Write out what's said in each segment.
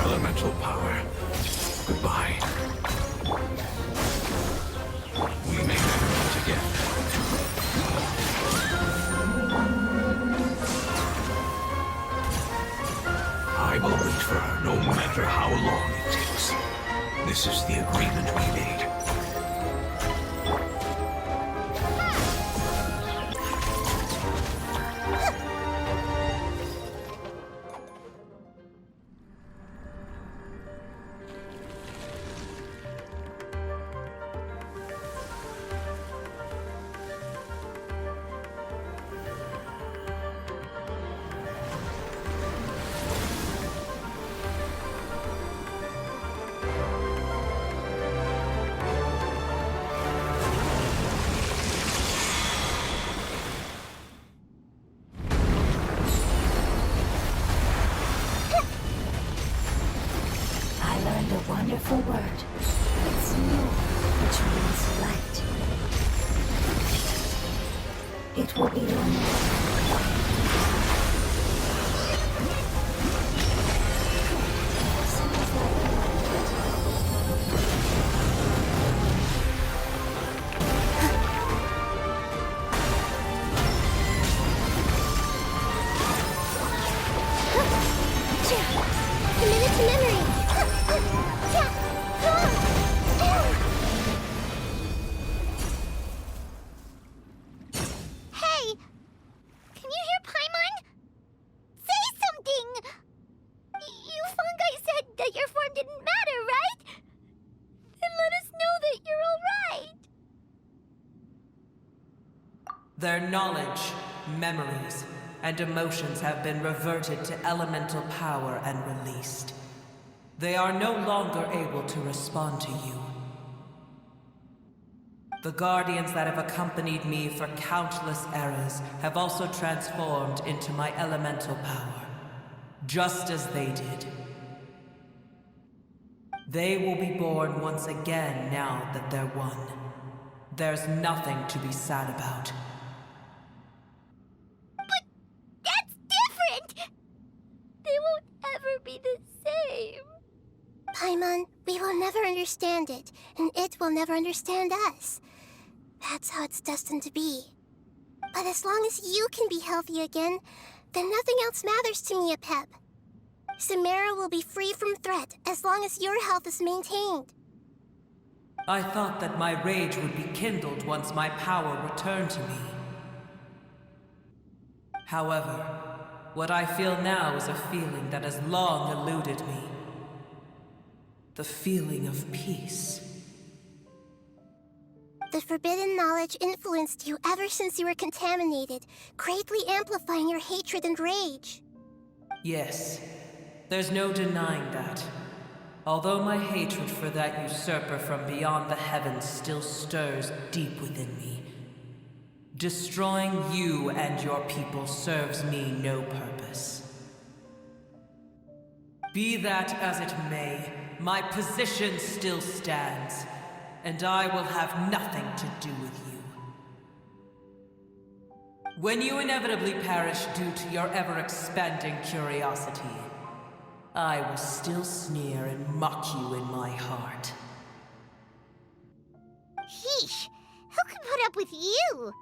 elemental power. Goodbye. We may never meet again. I will wait for her no matter how long it takes. This is the agreement we made. Wonderful word. It's new, which means light. It will be your name. Commit it to memory. Hey! Can you hear Paimon? Say something! You fungi said that your form didn't matter, right? Then let us know that you're alright. Their knowledge, memories, and emotions have been reverted to elemental power and released. They are no longer able to respond to you. The guardians that have accompanied me for countless eras have also transformed into my elemental power, just as they did. They will be born once again now that they're one. There's nothing to be sad about. But that's different! They won't ever be the same. Paimon, we will never understand it, and it will never understand us. That's how it's destined to be. But as long as you can be healthy again, then nothing else matters to me, Apep. Samara will be free from threat as long as your health is maintained. I thought that my rage would be kindled once my power returned to me. However, what I feel now is a feeling that has long eluded me. The feeling of peace. The forbidden knowledge influenced you ever since you were contaminated, greatly amplifying your hatred and rage. Yes, there's no denying that. Although my hatred for that usurper from beyond the heavens still stirs deep within me, destroying you and your people serves me no purpose. Be that as it may, my position still stands, and I will have nothing to do with you. When you inevitably perish due to your ever-expanding curiosity, I will still sneer and mock you in my heart. Sheesh, who can put up with you?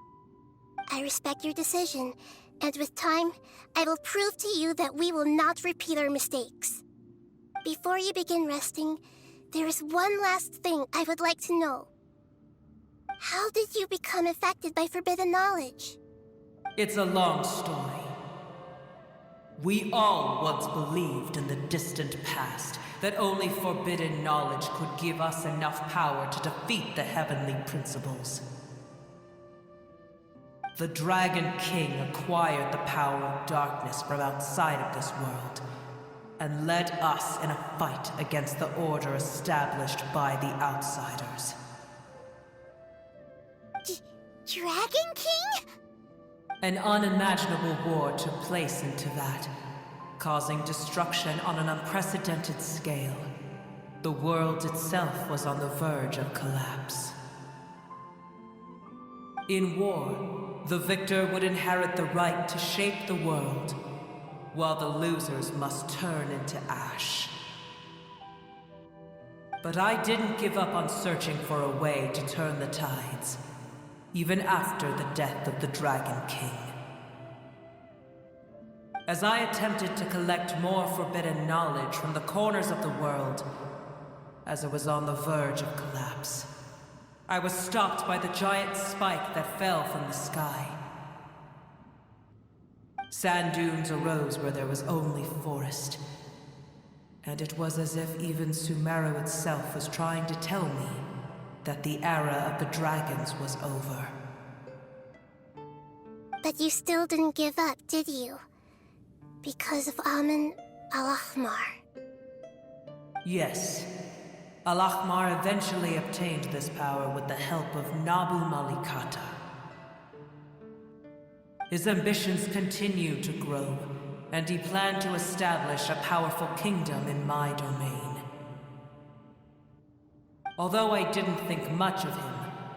I respect your decision, and with time, I will prove to you that we will not repeat our mistakes. Before you begin resting, there is one last thing I would like to know. How did you become affected by forbidden knowledge? It's a long story. We all once believed in the distant past that only forbidden knowledge could give us enough power to defeat the heavenly principles. The Dragon King acquired the power of darkness from outside of this world, and led us in a fight against the order established by the outsiders. Dragon King? An unimaginable war took place into that, causing destruction on an unprecedented scale. The world itself was on the verge of collapse. In war, the victor would inherit the right to shape the world, while the losers must turn into ash. But I didn't give up on searching for a way to turn the tides, even after the death of the Dragon King. As I attempted to collect more forbidden knowledge from the corners of the world, as it was on the verge of collapse, I was stopped by the giant spike that fell from the sky. Sand dunes arose where there was only forest, and it was as if even Sumeru itself was trying to tell me that the era of the dragons was over. But you still didn't give up, did you? Because of Amun al-Ahmar. Yes. Al-Ahmar eventually obtained this power with the help of Nabu Malikata. His ambitions continued to grow, and he planned to establish a powerful kingdom in my domain. Although I didn't think much of him,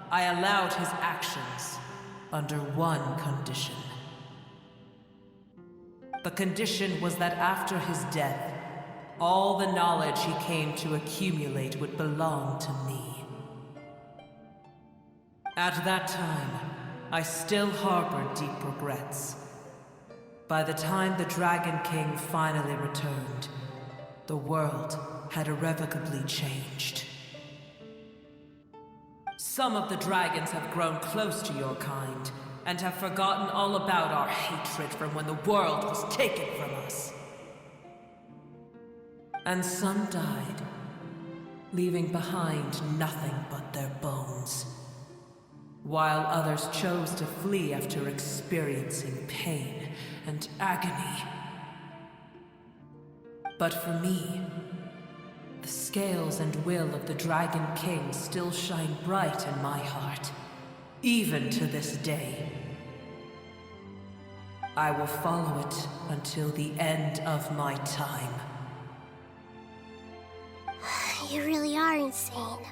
I allowed his actions under one condition. The condition was that after his death, all the knowledge he came to accumulate would belong to me. At that time, I still harbored deep regrets. By the time the Dragon King finally returned, the world had irrevocably changed. Some of the dragons have grown close to your kind, and have forgotten all about our hatred from when the world was taken from us. And some died, leaving behind nothing but their bones, while others chose to flee after experiencing pain and agony. But for me, the scales and will of the Dragon King still shine bright in my heart, even to this day. I will follow it until the end of my time. You really are insane.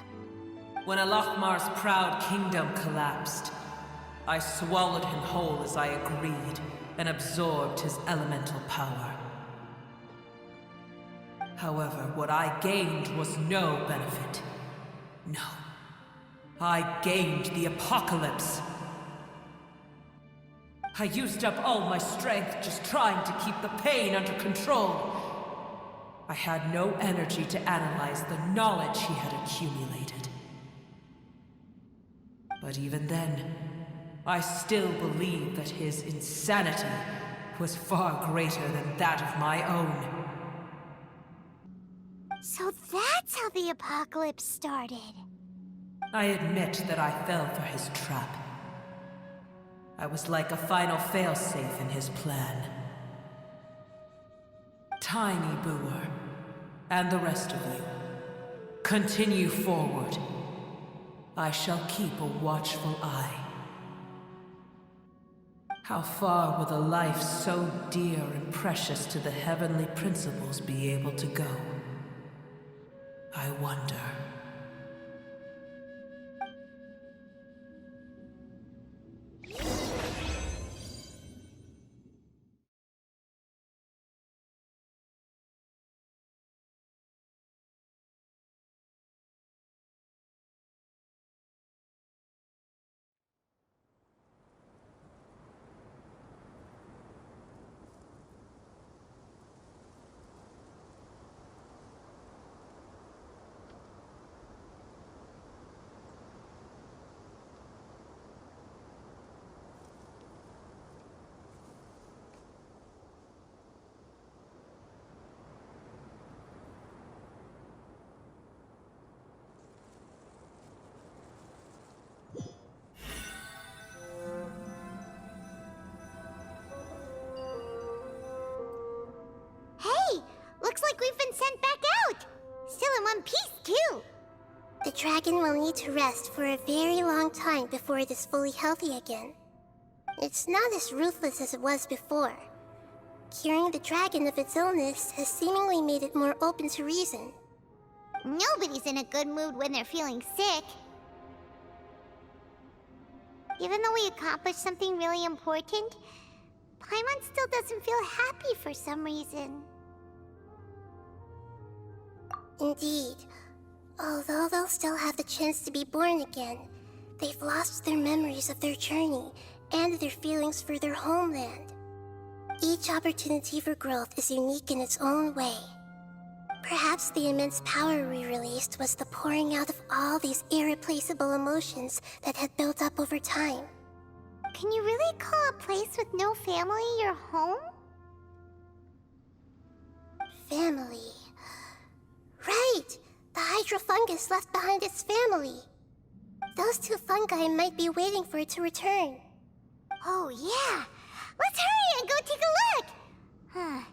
When Al-Ahmar's proud kingdom collapsed, I swallowed him whole as I agreed, and absorbed his elemental power. However, what I gained was no benefit. No. I gained the apocalypse. I used up all my strength just trying to keep the pain under control. I had no energy to analyze the knowledge he had accumulated. But even then, I still believed that his insanity was far greater than that of my own. So that's how the apocalypse started. I admit that I fell for his trap. I was like a final failsafe in his plan. Tiny Booer, and the rest of you, continue forward. I shall keep a watchful eye. How far will a life so dear and precious to the heavenly principles be able to go? I wonder. Looks like we've been sent back out! Still in one piece, too! The dragon will need to rest for a very long time before it is fully healthy again. It's not as ruthless as it was before. Curing the dragon of its illness has seemingly made it more open to reason. Nobody's in a good mood when they're feeling sick. Even though we accomplished something really important, Paimon still doesn't feel happy for some reason. Indeed. Although they'll still have the chance to be born again, they've lost their memories of their journey and their feelings for their homeland. Each opportunity for growth is unique in its own way. Perhaps the immense power we released was the pouring out of all these irreplaceable emotions that had built up over time. Can you really call a place with no family your home? Family. Right! The hydrofungus left behind its family. Those two fungi might be waiting for it to return. Oh yeah! Let's hurry and go take a look!